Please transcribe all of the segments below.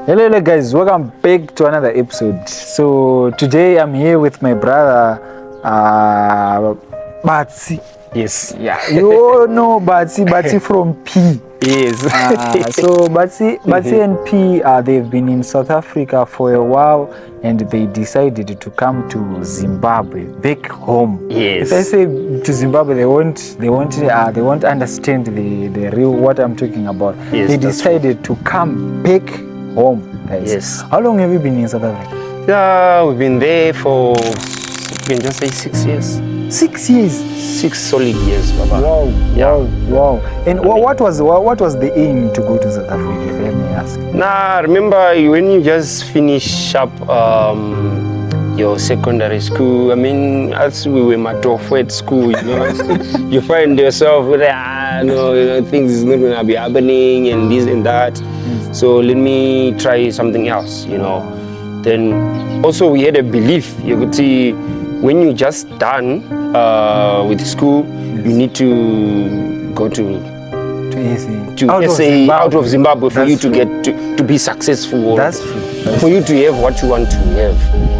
Hello guys, welcome back to another episode. So today I'm here with my brother Batsi. Yes. Yeah, you all know Batsi from P. Yes. So Batsi and P, they've been in South Africa for a while, and they decided to come to Zimbabwe, back home. Yes. If I say to Zimbabwe, they won't understand the real what I'm talking about. Yes, They that's decided to come back home, guys. Yes. How long have you been in South Africa? Yeah, we've been there for, you can just say 6 years. 6 years. 6 solid years, Baba. Wow, Yeah. wow. And what was the aim to go to South Africa, if I may ask? Nah, remember when you just finish up your secondary school, I mean, as we were matofu at school, you know, you find yourself with, things is not going to be happening and this and that. So let me try something else, you know. Then also we had a belief, you could see, when you just done with school, you need to go to SA, out of Zimbabwe for you to get to be successful. That's true. For you to have what you want to have,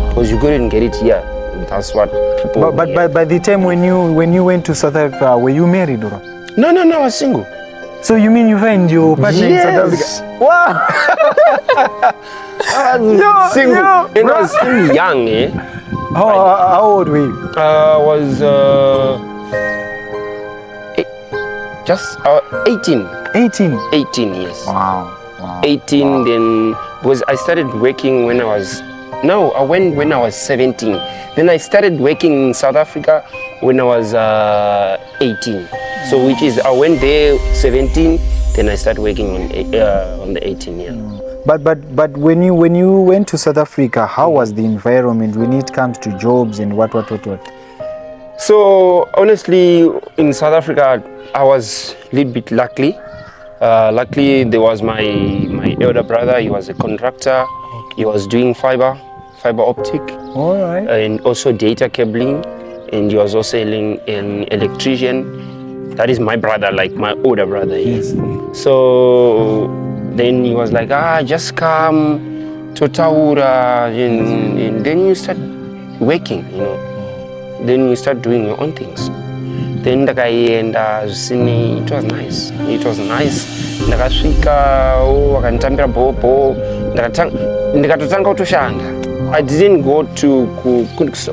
because you couldn't get it here. That's what people. But by the time when you went to South Africa, were you married or? No, I was single. So you mean you find your partner in South Africa? Wow! I was single. And I was still young, eh? How old were you? I was just 18. 18. 18 years. Wow. 18. Then because I started working when I was. No, I went when I was 17. Then I started working in South Africa when I was 18. So which is I went there 17. Then I started working on the 18 year. But when you went to South Africa, how was the environment when it comes to jobs and what? So honestly, in South Africa, I was a little bit lucky. Luckily, there was my elder brother. He was a contractor. He was doing fiber optic. All right. And also data cabling. And he was also an electrician. That is my brother, like my older brother. Yes. So then he was like, just come to Taura, and then you start working, you know. Then you start doing your own things. Then the guy and it was nice. It was nice. Ndakasvika, wakanditambira bhobho, ndikatotanga kutoshanda. I didn't go to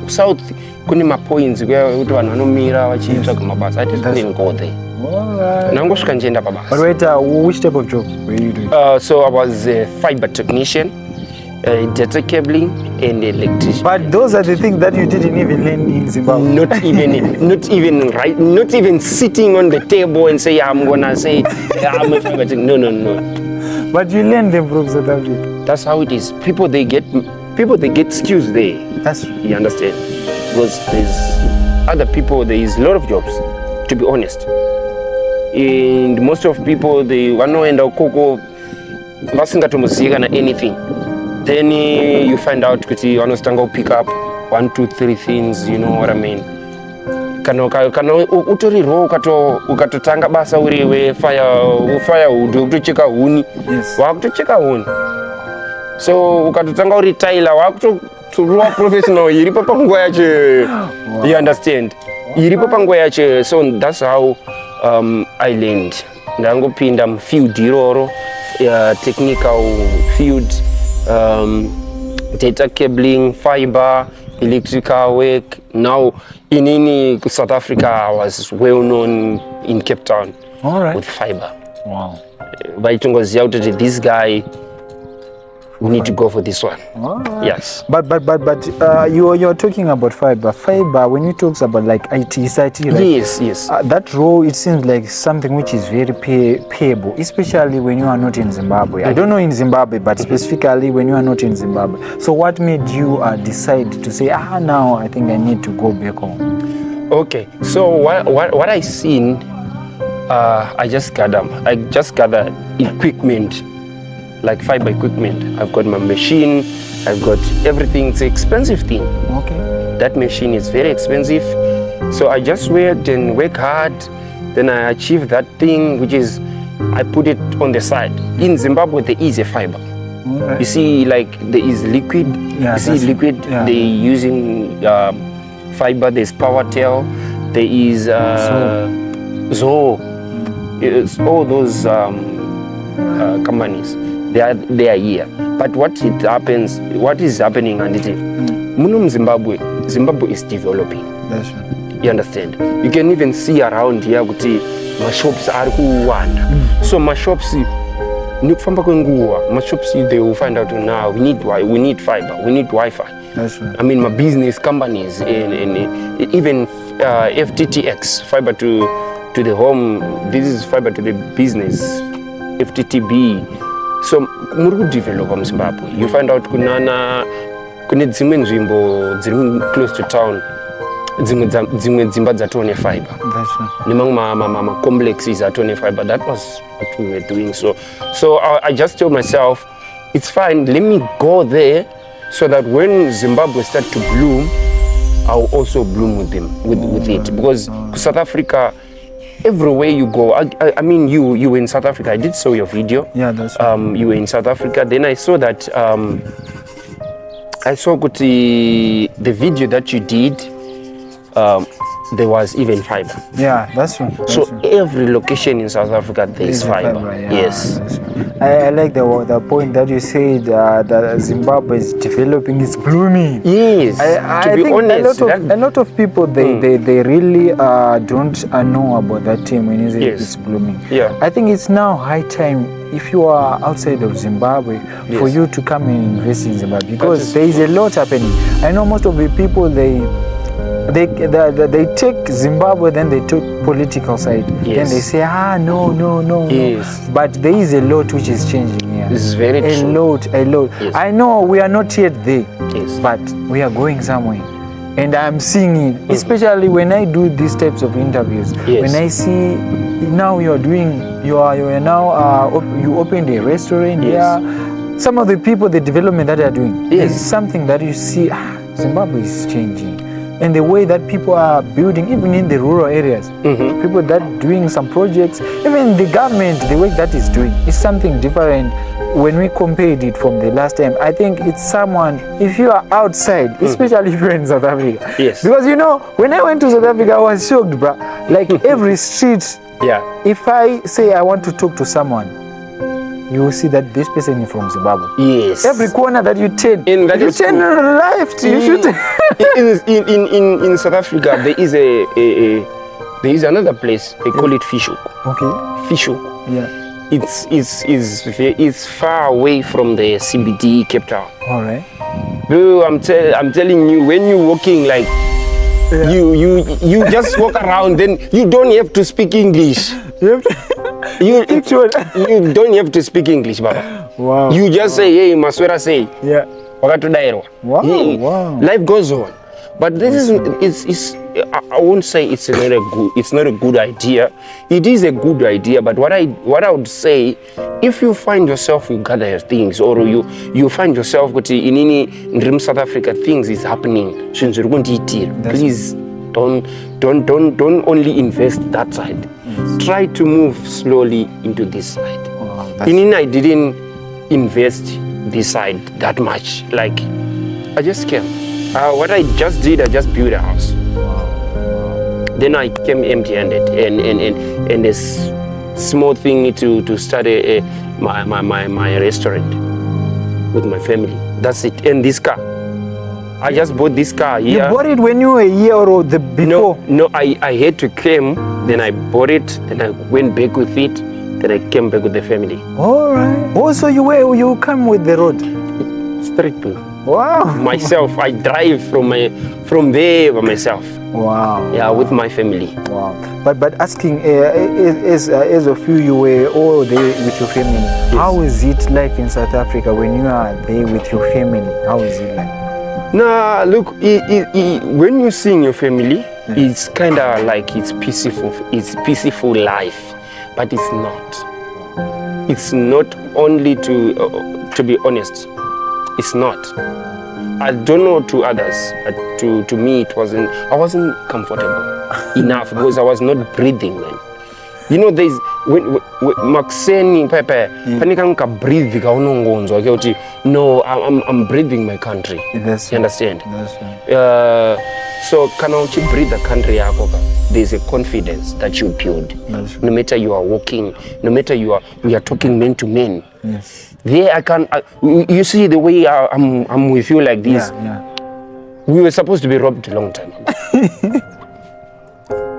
south. Kune mapoints where kuti vanhu vanomira vachitsvaga mabasa. I didn't go there. Alright. Nangosvika ndienda pabasa. But wait, which type of job were you doing? So I was a fiber technician, data cabling, and electrician. But those are the things that you didn't even learn in Zimbabwe. Not even sitting on the table and say I'm gonna say I'm a fiber technician. No. But you learned them from South Africa. That's how it is. People they get skills there. That's true. You understand? Because there's other people. There is a lot of jobs, to be honest. And most of people they wanoenda ukoko vasingatombozivi kana anything. Then you find out kuti vanostanga pick up 1, 2, 3 things. You know what I mean? Kana utori raw ukatotanga basa uri wefirewood wekutocheka huni, wakutocheka huni. So ukatotanga uri tailor wakutoruwa professional iripo panguva yacho. You understand? Iripo panguva yacho. So that's how I learned. Ndangopinda mufield iroro, technical field, data cabling, fiber, electrical work. Now in South Africa, I was well known in Cape Town. All right. With fiber. Wow. Vaitongoziva kuti this guy, we need to go for this one. Right. Yes. But you're talking about fiber. Fiber, when you talk about like IT, right? Yes. That role, it seems like something which is very payable, especially when you are not in Zimbabwe. I don't know in Zimbabwe, but specifically when you are not in Zimbabwe. So what made you decide to say, now I think I need to go back home? Okay. So what I seen, I just gather equipment. Like fiber equipment. I've got my machine, I've got everything. It's an expensive thing. Okay. That machine is very expensive. So I just wait and work hard. Then I achieve that thing, which is I put it on the side. In Zimbabwe, there is a fiber. Alright. You see, like there is liquid. Yeah, you see that's- liquid. yeah. They using fiber. There's power tail. There is Zoho. It's all those companies. They are here. But what is happening, and Zimbabwe is developing. That's right. You understand? You can even see around here kuti mashops are kuwanda. So mashops nikufamba kwenguva, mashops they will find out now we need fiber, we need Wi-Fi. That's right. I mean, my business companies and even FTTX, fiber to the home. This is fiber to the business, FTTB. So muri develop in Zimbabwe. You find out kune dzimwe nzvimbo dziri close to town, dzimwe dzimba dzatone fiber. That's right. Nemamwe complexes atone fiber. That was what we were doing. So I just told myself, it's fine. Let me go there, so that when Zimbabwe start to bloom, I'll also bloom with them, with it. Because South Africa, everywhere you go, I mean, you were in South Africa. I did saw your video. Yeah, that's right. You were in South Africa. Then I saw that the video that you did. There was even fiber. Yeah, that's right. That's So right. every location in South Africa there is There's fiber. yeah, Yes. that's right. I like the point that you said that Zimbabwe is developing, it's blooming. Yes. I to be think honest, a lot of people they really don't know about that term when you say Yes. it's blooming. Yeah. I think it's now high time, if you are outside of Zimbabwe, for Yes. you to come and invest in Zimbabwe, because is there is a lot happening. I know most of the people they take Zimbabwe, then they take political side. Yes. Then they say, no. Yes. But there is a lot which is changing here. This is very A true. lot. Yes. I know we are not yet there, Yes. but we are going somewhere. And I'm seeing it, especially when I do these types of interviews. Yes. When I see now you opened a restaurant Yes. here. Some of the people, the development that they are doing, Yes. is something that you see, Zimbabwe is changing. And the way that people are building, even in the rural areas, people that doing some projects, even the government, the work that is doing is something different when we compared it from the last time. I think it's someone, if you are outside, especially if you're in South Africa. Yes. Because when I went to South Africa, I was shocked, bro. Like every street, Yeah. if I say I want to talk to someone, you will see that this person is from Zimbabwe. Yes. Every corner that you turn, And that if you is turn true. left, you should. in South Africa there is there is another place they call it Fishoek. Okay. Fishoek. Yeah. It's far away from the CBD Cape Town. All right. Bro, I'm telling you, when you're walking, like you just walk around, then you don't have to speak English. You don't have to speak English, Baba. Wow. You just say, hey, Maswera say, Yeah. wakatodairwa. Wow, wow. Life goes on. But this is I won't say it's not a good idea. It is a good idea, but what I would say, if you find yourself you gather things, or you find yourself in any dream South Africa things is happening, please don't only invest that side. Try to move slowly into this side. Wow, I didn't invest this side that much. Like I just came. What I just did, I just built a house. Then I came empty-handed and a small thing to start my restaurant with my family. That's it. And this car, I just bought this car here. You bought it when you were a year or the before? No, I had to come. Then I bought it. Then I went back with it. Then I came back with the family. All right. Also, you come with the road. Street people. Wow. Myself, I drive from there by myself. Wow. Yeah, with my family. Wow. But asking, as of you were all there with your family. Yes. How is it life in South Africa when you are there with your family? How is it like? Nah, look, when you see your family, it's kind of like it's peaceful life, but it's not. It's not only to be honest. It's not. I don't know to others, but to me I wasn't comfortable enough because I was not breathing, man. You know, there's Maxeni Pepe, Panika breathe, Kaunongonzo, okay, no, I'm breathing my country. That's you understand? That's right. So, can you breathe the country? There's a confidence that you build. No matter you are walking, no matter we are talking man to man. Yes. There, you see the way I'm with you like this. Yeah. We were supposed to be robbed a long time ago.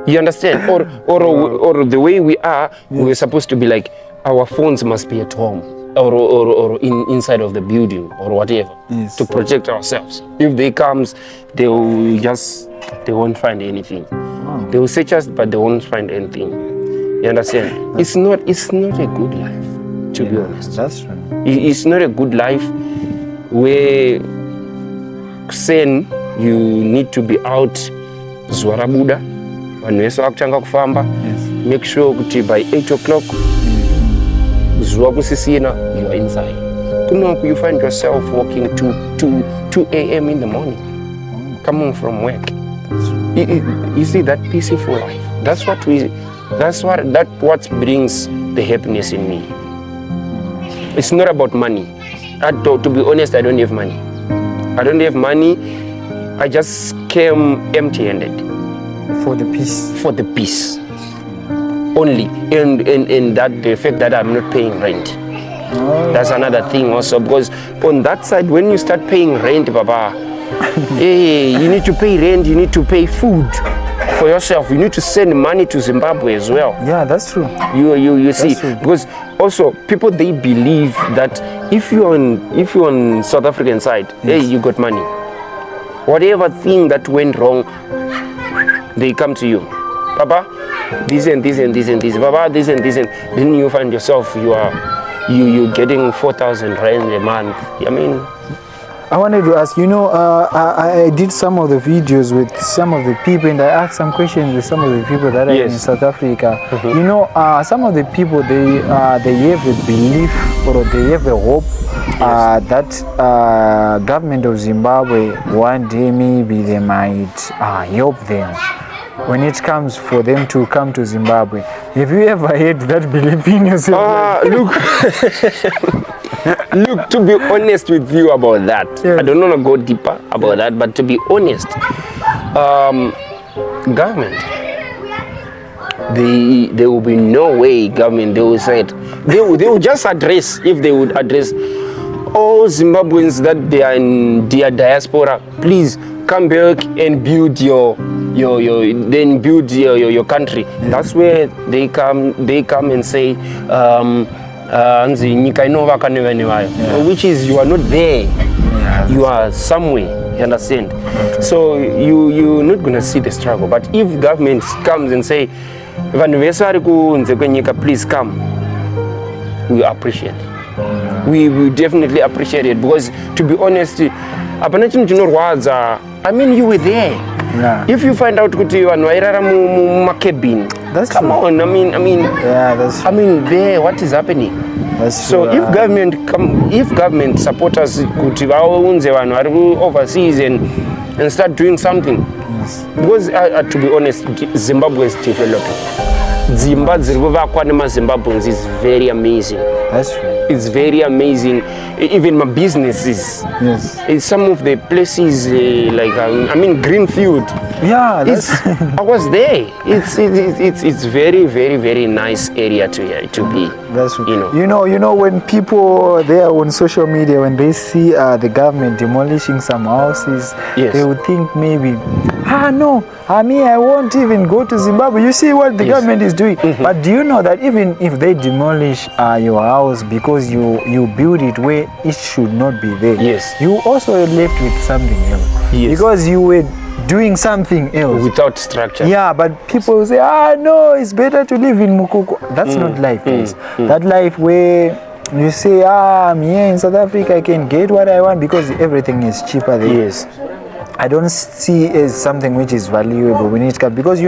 You understand? Or the way we are, we were supposed to be like, our phones must be at home or inside of the building or whatever, to protect ourselves. If they comes, they won't find anything. They will search us, but they won't find anything. You understand? It's not a good life, to be honest. That's right. It's not a good life where saying you need to be out Zwarabuda. Vanhu vakutanga kufamba, make sure kuti by 8 o'clock zuva kusisina you are inside. Kunoko you find yourself walking 2 a.m. in the morning, coming from work. You see that peaceful life. That's what brings the happiness in me. It's not about money. To be honest, I don't have money. I just came empty-handed. For the peace. For the peace. Only. And that the fact that I'm not paying rent. That's another thing also, because on that side, when you start paying rent, Baba, hey, you need to pay rent, you need to pay food for yourself, you need to send money to Zimbabwe as well. Yeah, that's true. You see, true. Because also people, they believe that if you're on South African side, hey, you got money. Whatever thing that went wrong, they come to you, Papa, this and this and this and this, Papa, this and this, and then you find yourself you getting 4,000 rand a month. I mean, I wanted to ask, I did some of the videos with some of the people, and I asked some questions with some of the people that are in South Africa. Some of the people, they have a belief, or they have a hope that government of Zimbabwe one day maybe they might help them when it comes for them to come to Zimbabwe. Have you ever had that belief in yourself? Look, to be honest with you about that, I don't want to go deeper about that, but to be honest, government, there will be no way government, they will say it. They will just address, if they would address all Zimbabweans that they are in their diaspora, please come back and build your country. That's where they come and say, which is, you are not there, you are somewhere, you understand? So you're not going to see the struggle. But if government comes and say, please come, we appreciate it. We definitely appreciate it, because to be honest, I mean, you were there. Yeah. If you find out kuti vanhu vairara mumakebhini, come on, I mean, there, what is happening? So if government support us kuti vaunze vanhu vari overseas and start doing something, because to be honest, Zimbabwe is developing. Zimbabweans is very amazing. That's true. It's very amazing. Even my businesses. It's some of the places Greenfield. Yeah, I was there. It's very, very, very nice area to be. That's true. You know when people there on social media, when they see the government demolishing some houses, they would think maybe, I won't even go to Zimbabwe. You see what the government is doing. But do you know that even if they demolish your house because you build it where it should not be there, you also left with something else. Because you were doing something else without structure. Yeah, but people say, no, it's better to live in Mukoko. That's not life, guys. That life where you say, I'm here in South Africa, I can get what I want because everything is cheaper there. I don't see it as something which is valuable when it comes, because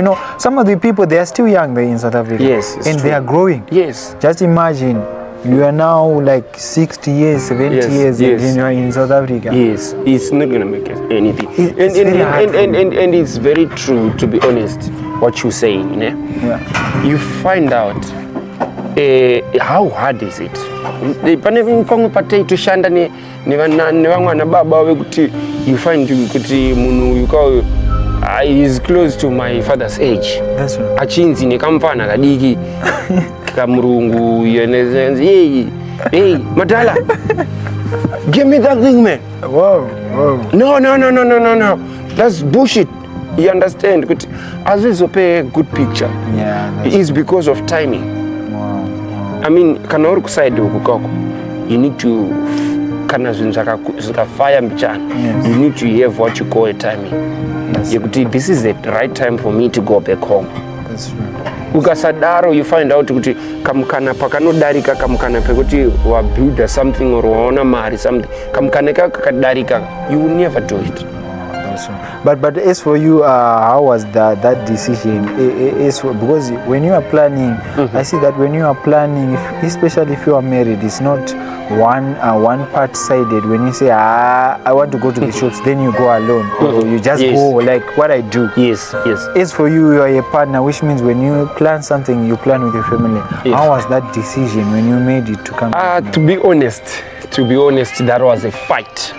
some of the people, they are still young there in South Africa, and they are growing. Just imagine you are now like 60 years, 70 years, and you are in South Africa. It's not gonna make anything. And it's very true, to be honest. what you're saying, Yeah. you find out how hard is it. Pane pamwe patei toshanda nevamwana baba vekuti you find kuti munhu uyu is close to my father's age. That's right. Achinzi nekamfana kadiki kamurungu hey madala, give me that thing, man. Wow. No, that's bullshit. You understand? As we pay a good picture, it's because of timing. Wow. I mean, kana uri kuside ukukoko, you need to kana zvinhu fire mbichana. You need to have what you call a timing. This is the right time for me to go back home. That's right. Ukasadaro, you find out kuti kamukana pakanodarika kamukana pekuti wabuilda something or waona mari something, kamukana kakadarika, you will never do it. But as for you, how was that decision? Because when you are planning, I see that when you are planning, especially if you are married, it's not one part sided. When you say I want to go to the shops, then you go alone, or you just go like what I do. Yes. As for you, you are a partner, which means when you plan something, you plan with your family. Yes. How was that decision when you made it to come? To be honest, that was a fight.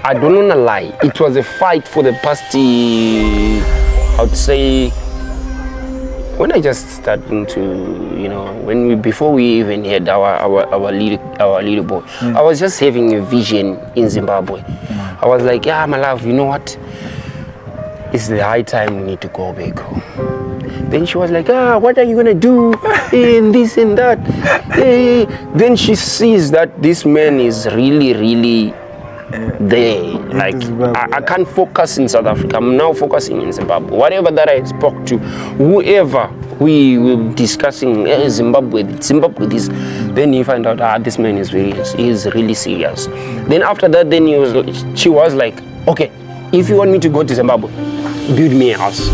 I don't want to lie. It was a fight for the past, I would say, when I just started to, before we even had our little boy, I was just having a vision in Zimbabwe. I was like, yeah, my love, you know what? It's the high time we need to go back home. Then she was like, what are you going to do? And this and that. Then she sees that this man is really there. Like, I can't focus in South Africa. I'm now focusing in Zimbabwe. Whatever that I spoke to, whoever we were discussing Zimbabwe this, then you find out this man is really serious. Then after that, then she was like, okay, if you want me to go to Zimbabwe, build me a house.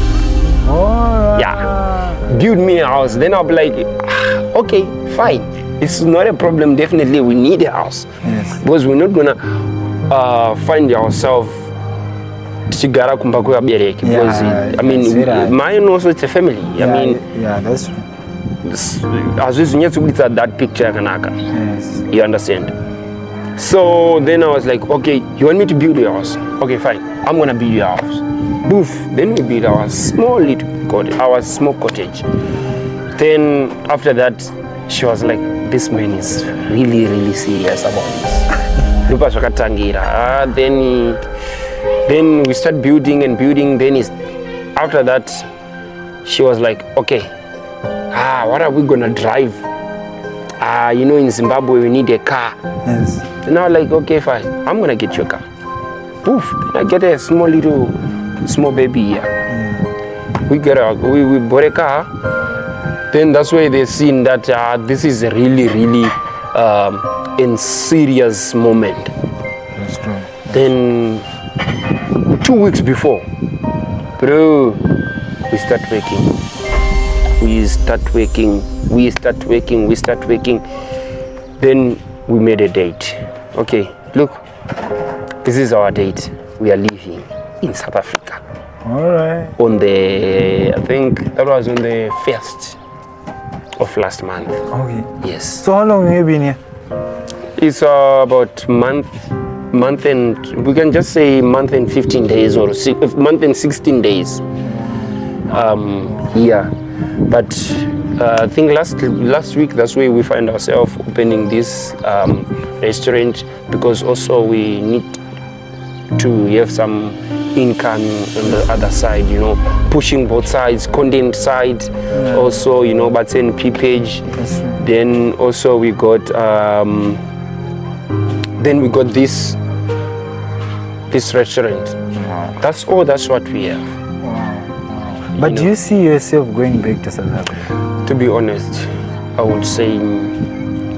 Yeah, build me a house. Then I'll be like, okay, fine. It's not a problem. Definitely, we need a house. Yes. Because we're not gonna find ourselves chigara kumba kwa bereki. Because I mean, mine also it's a family. That's true. As we at that picture kanaka. Yes. You understand? So then I was like, okay, you want me to build your house? Okay, fine. I'm gonna build your house. Boof. Then we built our small cottage. Then after that, she was like, this man is really serious about this. Then we start building. Then after that, she was like, okay, what are we gonna drive? In Zimbabwe we need a car. Yes. And I was like, okay, fine, I'm gonna get you a car. Poof, then I get a small baby here. We bought a car. Then that's why they seen that this is a really in serious moment. That's true. Then 2 weeks before, bro, we start working. Then we made a date. Okay, look, this is our date. We are leaving in South Africa. All right. I think that was on the 1st of last month. Okay. Yes. So how long have you been here? It's about month and we can just say month and 15 days or month and 16 days. Here. But I think last week, that's where we find ourselves opening this restaurant, because also we need to have some income on the other side, pushing both sides, content side, also, but then P page. Then also we got this restaurant. Wow. That's what we have. But do you see yourself going back to South Africa? To be honest, I would say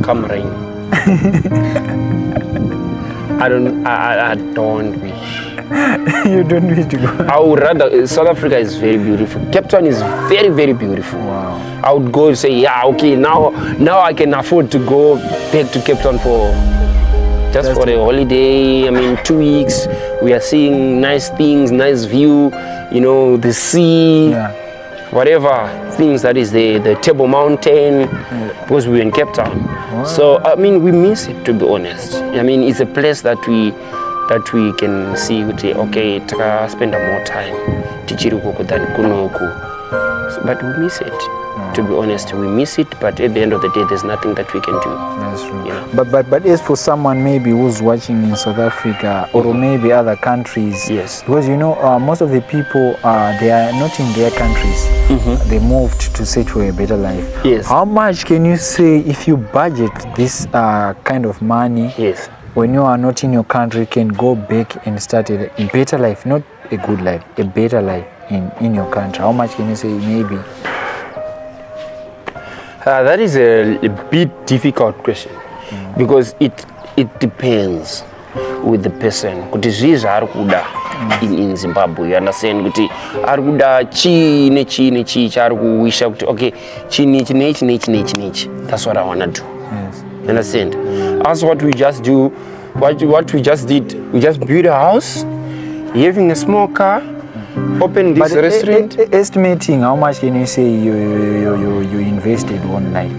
come rain. I don't wish. You don't wish to go? I would rather. South Africa is very beautiful. Cape Town is very beautiful. Wow. I would go and say, okay, now I can afford to go back to Cape Town for a holiday. I mean, 2 weeks. We are seeing nice things, nice view. The sea. whatever things that is the Table Mountain, because we were in Cape Town. So I mean, we miss it, to be honest. I mean, it's a place that we can see, okay, taka spend more time tichiri kuku than kunoku. But we miss it. To be honest, we miss it, but at the end of the day, there's nothing that we can do. That's true. You know? But as for someone maybe who's watching in South Africa or maybe other countries, Yes. because most of the people they are not in their countries. They moved to search for a better life. Yes. How much can you say if you budget this kind of money? Yes. When you are not in your country, can go back and start a better life, not a good life, a better life in your country? How much can you say maybe? That is a bit difficult question because it depends with the person. Kuti zvizi ari kuda in Zimbabwe, you understand? Kuti ari kuda chi nechi chari kuwisha kuti okay, chi. That's what I want to do. Yes. You understand? As what we just do, what we just did, we just built a house, having a small car, open this restaurant. Estimating how much can you say you invested one night?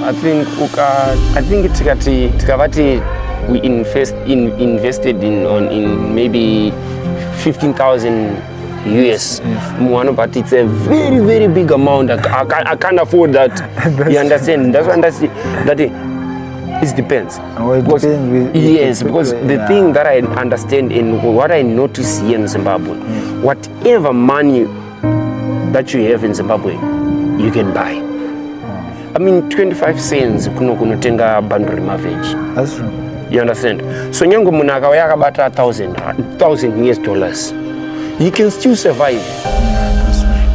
I think tikavati we invested in maybe 15,000 US. But it's a very, very big amount. I can't afford that. You understand? That's why it depends. Oh, it depends yes, because the thing that I understand and what I notice here in Zimbabwe, whatever money that you have in Zimbabwe, you can buy. I mean, 25 cents kunotenga bundle remavage. That's true. You understand? So nyango munaka wayaka bata 1,000 US dollars. You can still survive.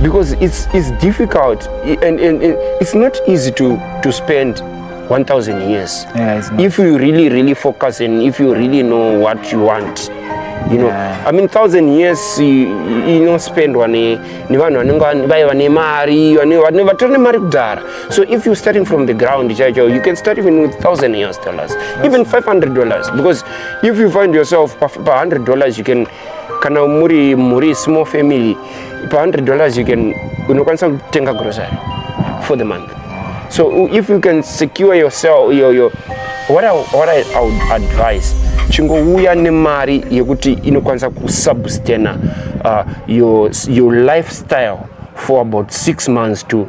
Because it's difficult and it's not easy to spend 1,000 years. Yeah, it's not. If you really focus and if you really know what you want, you know. I mean, 1,000 years you know spend one ni vanhu vanenge vane mari vatori mari kudhara. So if you're starting from the ground, you can start even with 1,000 US dollars, even $500, because if you find yourself $100, you can kana muri small family, $100 you can unokwanisa kutenga grocery for the month. So if you can secure yourself, what I would advise, chingouya nemari yekuti inokwanisa kusubstain your lifestyle for about 6 months to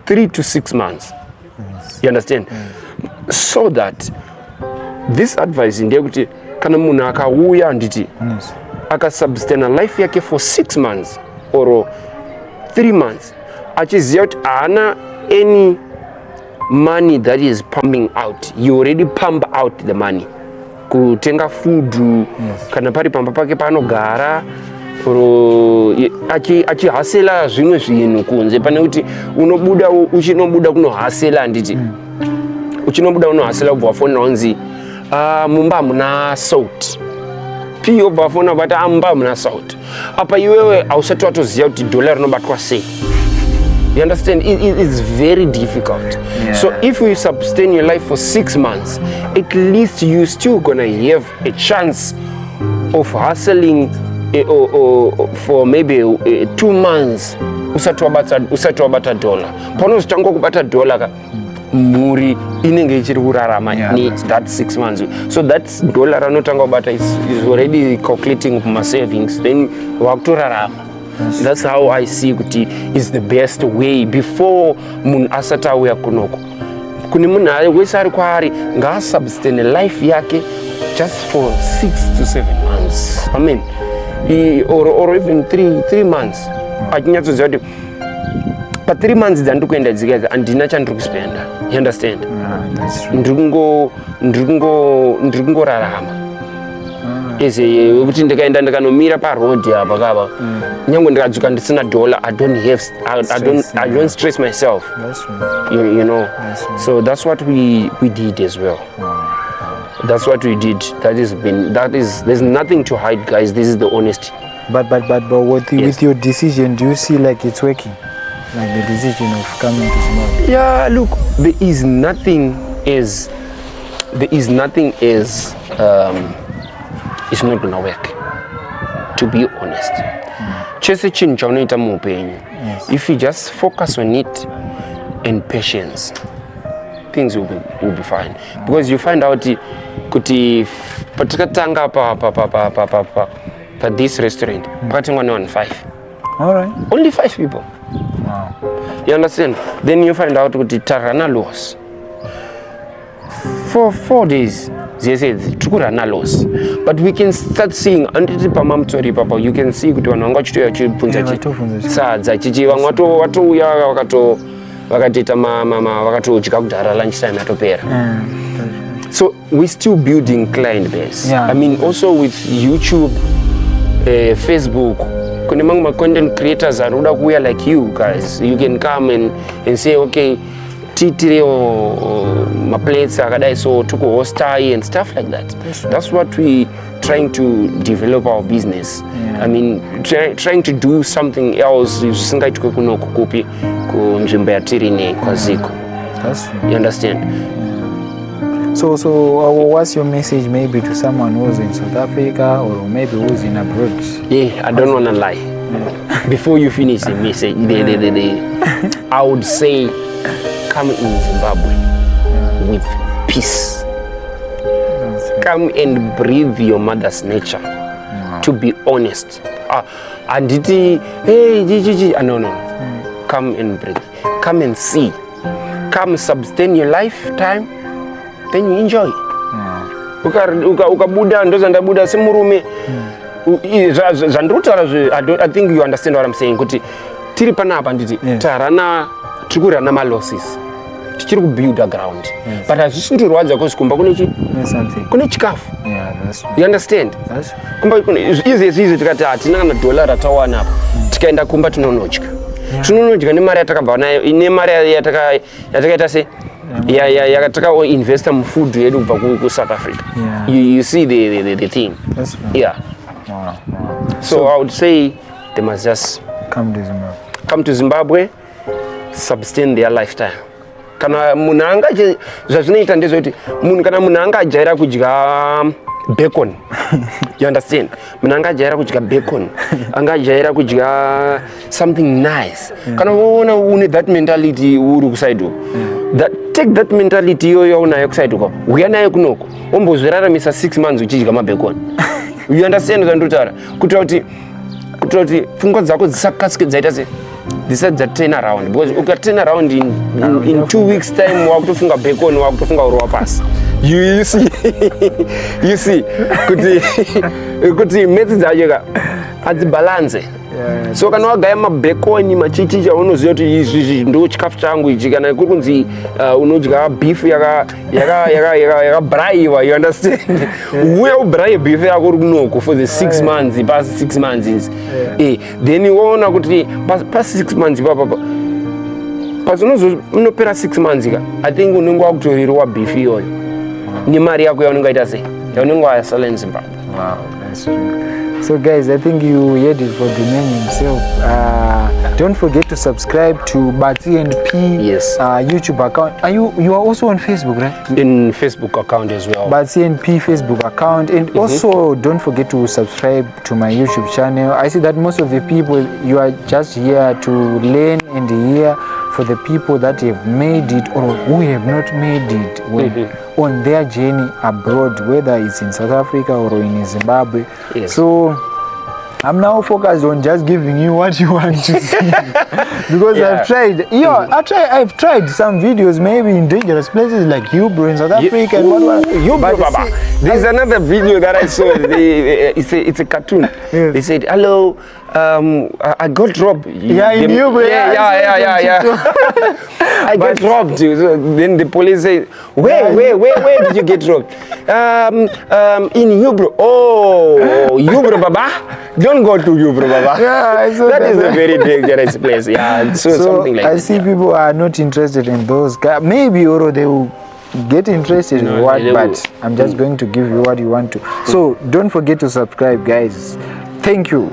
3 to 6 months. You understand? So that this advice ndeyekuti kana munhu akauya nditi akasubstain life yake for 6 months or 3 months, achiziva kuti haana any money that is pumping out. You already pump out the money kutenga food, kana pari pamba pake panogara achihasela zvimwe zvinhu kunze, pane kuti uchinobuda kunohasela nditi uchinobuda unohasela kubva wafonera unzi mumba hamuna salt, piyo bva wafona bata mumba hamuna salt. Apa iwewe hausati watoziva kuti dollar rinobatwa sei. You understand? It's very difficult. Yeah. So if you sustain your life for 6 months, at least you still gonna have a chance of hustling for maybe 2 months. Usati wabata dollar. Panozotanga kubata dollar muri inenge ichiri kurarama ni that 6 months. So that's dollar anotanga kubata is already calculating my savings. Then wakutorarama. That's how I see kuti is the best way before mun asata auya kunoko. Kuni munhu wese ari kwaari ngaasubstain life yake just for 6 to 7 months. I mean, or even 3 months. Achinyatsoziva kuti pa 3 months dzandiri kuenda dzika handina chandiri kuspenda. You understand? Ndiri kungorarama. Kuti ndikaenda ndikanomira paroad apa kapa nyange ndikadzuka ndisina dollar, I don't stress myself. You know. So that's what we did as well. That's what we did. There's nothing to hide, guys. This is the honesty. But with your decision, do you see like it's working? Like the decision of coming to Zimbabwe? Yeah, look, there is nothing as it's not gonna work, to be honest. chese chinhu chaunoita muupenyu, if you just focus on it and patience, things will be fine. Because you find out kuti patakatanga pa this restaurant pakatengwa ne 5. All right. Only 5 people. Wow. You understand? Then you find out kuti tarana loss for 4 days. They said tukurana loss, but we can start seeing anditi pamamtori papa, you can see kuti vanhu vanga chitoya chipunza sadza chichi vamwe watouya vakatoita vakatodya kudhara lunch time yatopera. So we still building client base. I mean also with YouTube, Facebook, kune mamwe content creators are kuda kuuya like you guys. You can come and say okay, titire maplates akadai so tukuhostai and stuff like that. That's what we trying to develop our business. I mean trying to do something else zvisingaitwe kuno kukupi kunzvimbo yatiri nekwaziko. You understand? So what's your message maybe to someone who's in South Africa or maybe who's in abroad? I don't want to lie. Before you finish the message, I would say come in Zimbabwe with peace. Come and breathe your mother's nature. To be honest. And no. Come and breathe. Come and see. Come sustain your lifetime. Then you enjoy. Ukabuda ndozandabuda semurume. I think you understand what I'm saying. Kuti tiri panapa nditi tarana tikurana ma losses. Tichiri kubuild a ground. But hazvisi kutorwadza kosi kumba kune chikafu. You understand? Kumba izvi tikati hatina kana dollar ratawana apa. Tikaenda kumba tinonodya. Tinonodya nemari yatakabva nayo, ine mari yatakaita se yakataka investor mufood yedu kubva ku South Africa. You see the thing. That's right. Yeah. Wow. So I would say they must just come to Zimbabwe, sustain their lifetime. Kana munhu anga zvazvinoita ndezvekuti kana munhu anga ajaira kudya bacon. You understand? Munhu anga ajaira kudya bacon, anga ajaira kudya something nice. Kana uona une that mentality uri kuside take that mentality iyoyo unayo kuside uko, uya nayo kunoko wombozviraramisa 6 months uchidya mabacon. You understand zvandotara? Kuitira kuti pfungwa dzako dzisakasike dzaita se decide that turn around, because uka turn around in 2 weeks time wakutofunga bacon, wakutofunga urowa pasi. You see you see kuti metsi dzacho adzibalance. So kana wagaya mabacon machichicha unoziva kuti izvi ndo chikafu changu ichi, kana kuri kunzi unodya beef yakabraiwa. You understand? Uya ubraye beef yako uri kunoko for the 6 months, pasi 6 months then uona kuti pasi 6 months ipapa pazinozopera 6 months I think unenge wakutorirewa beef iyoyo nemari yako yaunenge waita sei yaunenge wasala in Zimbabwe. Wow, that's true. So guys, I think you heard it for the man himself. Don't forget to subscribe to Batsi and P YouTube account. You are also on Facebook, right? In Facebook account as well. Batsi and P Facebook account. And also don't forget to subscribe to my YouTube channel. I see that most of the people, you are just here to learn and hear for the people that have made it or who have not made it on their journey abroad, whether it's in South Africa or in Zimbabwe. So I'm now focused on just giving you what you want to see. Because I've tried some videos maybe in dangerous places like Hubro in South Africa and what. Baba. There's another video that I saw. It's a cartoon. They said, hello, I got robbed. In Hubro. I got robbed. So then the police say, where did you get robbed? In Hubro. Oh, Hubro, Baba. Don't go to Hubro, Baba. That is a very dangerous place. So something like that. I see people are not interested in those. Maybe or they will get interested in what, but I'm just going to give you what you want to. So don't forget to subscribe, guys. Thank you.